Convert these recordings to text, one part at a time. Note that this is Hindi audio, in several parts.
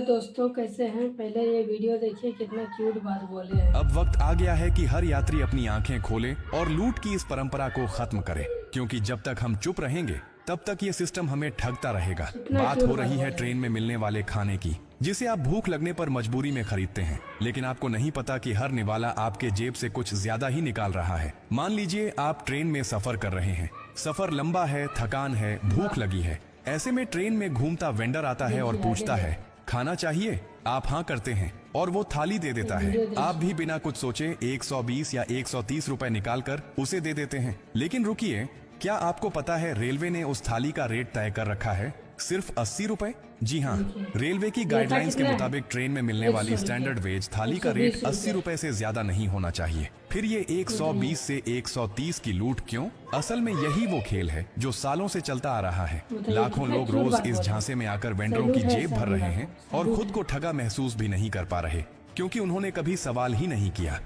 दोस्तों कैसे हैं? पहले ये वीडियो देखिए, कितना क्यूट बात बोले हैं। अब वक्त आ गया है कि हर यात्री अपनी आंखें खोले और लूट की इस परंपरा को खत्म करे, क्योंकि जब तक हम चुप रहेंगे तब तक ये सिस्टम हमें ठगता रहेगा। बात हो रही है ट्रेन में मिलने वाले खाने की, जिसे आप भूख लगने पर मजबूरी में खरीदते हैं, लेकिन आपको नहीं पता कि हर निवाला आपके जेब से कुछ ज्यादा ही निकाल रहा है। मान लीजिए आप ट्रेन में सफर कर रहे हैं, सफर लंबा है, थकान है, भूख लगी है। ऐसे में ट्रेन में घूमता वेंडर आता है और पूछता है, खाना चाहिए? आप हाँ करते हैं और वो थाली दे देता है। आप भी बिना कुछ सोचे 120 या 130 रुपए निकालकर उसे दे देते हैं। लेकिन रुकिए, क्या आपको पता है रेलवे ने उस थाली का रेट तय कर रखा है सिर्फ 80 रुपए? जी हाँ, रेलवे की गाइडलाइंस के मुताबिक ट्रेन में मिलने वाली स्टैंडर्ड वेज थाली का रेट 80 रुपए से ज्यादा नहीं होना चाहिए। फिर ये 120 से 130 की लूट क्यों? असल में यही वो खेल है जो सालों से चलता आ रहा है। लाखों लोग रोज इस झांसे में आकर वेंडरों की जेब भर रहे हैं और खुद को ठगा महसूस भी नहीं कर पा रहे, क्योंकि उन्होंने कभी सवाल ही नहीं किया।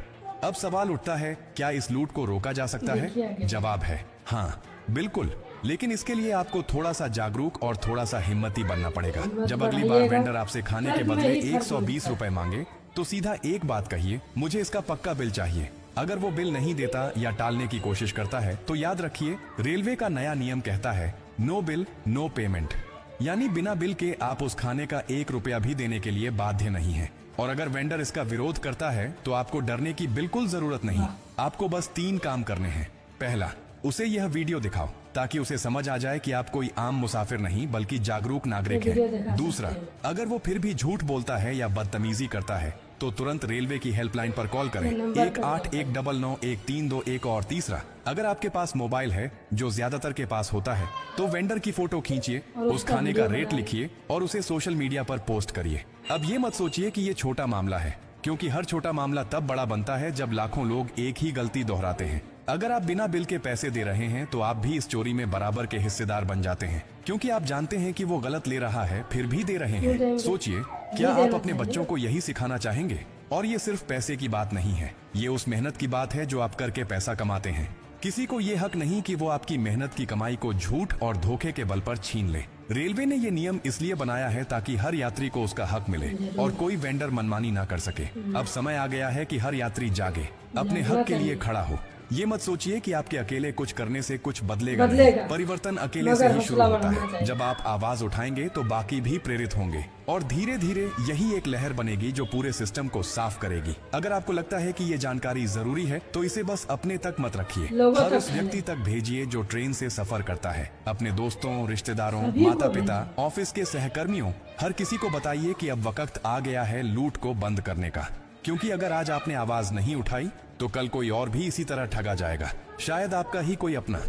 अब सवाल उठता है, क्या इस लूट को रोका जा सकता है? जवाब है हाँ, बिल्कुल। लेकिन इसके लिए आपको थोड़ा सा जागरूक और थोड़ा सा हिम्मती बनना पड़ेगा। जब अगली बार वेंडर आपसे खाने के बदले 120 रुपए मांगे तो सीधा एक बात कहिए, मुझे इसका पक्का बिल चाहिए। अगर वो बिल नहीं देता या टालने की कोशिश करता है तो याद रखिए, रेलवे का नया नियम कहता है नो बिल नो पेमेंट, यानी बिना बिल के आप उस खाने का 1 रुपया भी देने के लिए बाध्य नहीं है। और अगर वेंडर इसका विरोध करता है तो आपको डरने की बिल्कुल जरूरत नहीं। आपको बस 3 काम करने हैं। पहला, उसे यह वीडियो दिखाओ ताकि उसे समझ आ जाए कि आप कोई आम मुसाफिर नहीं बल्कि जागरूक नागरिक हैं। दूसरा, अगर वो फिर भी झूठ बोलता है या बदतमीजी करता है तो तुरंत रेलवे की हेल्पलाइन पर कॉल करें, 18199132 और तीसरा, अगर आपके पास मोबाइल है, जो ज्यादातर के पास होता है, तो वेंडर की फोटो खींचिए, उस खाने का रेट लिखिए और उसे सोशल मीडिया पर पोस्ट करिए। अब ये मत सोचिए कि ये छोटा मामला है, क्योंकि हर छोटा मामला तब बड़ा बनता है जब लाखों लोग एक ही गलती दोहराते हैं। अगर आप बिना बिल के पैसे दे रहे हैं तो आप भी इस चोरी में बराबर के हिस्सेदार बन जाते हैं, क्योंकि आप जानते हैं कि वो गलत ले रहा है फिर भी दे रहे हैं। सोचिए, क्या आप अपने बच्चों को यही सिखाना चाहेंगे? और ये सिर्फ पैसे की बात नहीं है, ये उस मेहनत की बात है जो आप करके पैसा कमाते हैं। किसी को ये हक नहीं कि वो आपकी मेहनत की कमाई को झूठ और धोखे के बल पर छीन ले। रेलवे ने ये नियम इसलिए बनाया है ताकि हर यात्री को उसका हक मिले और कोई वेंडर मनमानी ना कर सके। अब समय आ गया है कि हर यात्री जागे, अपने हक के लिए खड़ा हो। ये मत सोचिए कि आपके अकेले कुछ करने से कुछ बदलेगा। परिवर्तन अकेले से ही शुरू होता है। जब आप आवाज उठाएंगे तो बाकी भी प्रेरित होंगे और धीरे धीरे यही एक लहर बनेगी जो पूरे सिस्टम को साफ करेगी। अगर आपको लगता है कि ये जानकारी जरूरी है तो इसे बस अपने तक मत रखिए, हर उस व्यक्ति तक भेजिए जो ट्रेन से सफर करता है। अपने दोस्तों, रिश्तेदारों, माता पिता, ऑफिस के सहकर्मियों, हर किसी को बताइए कि अब वक्त आ गया है लूट को बंद करने का, क्योंकि अगर आज आपने आवाज नहीं उठाई तो कल कोई और भी इसी तरह ठगा जाएगा, शायद आपका ही कोई अपना।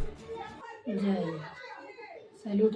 सैल्यूट।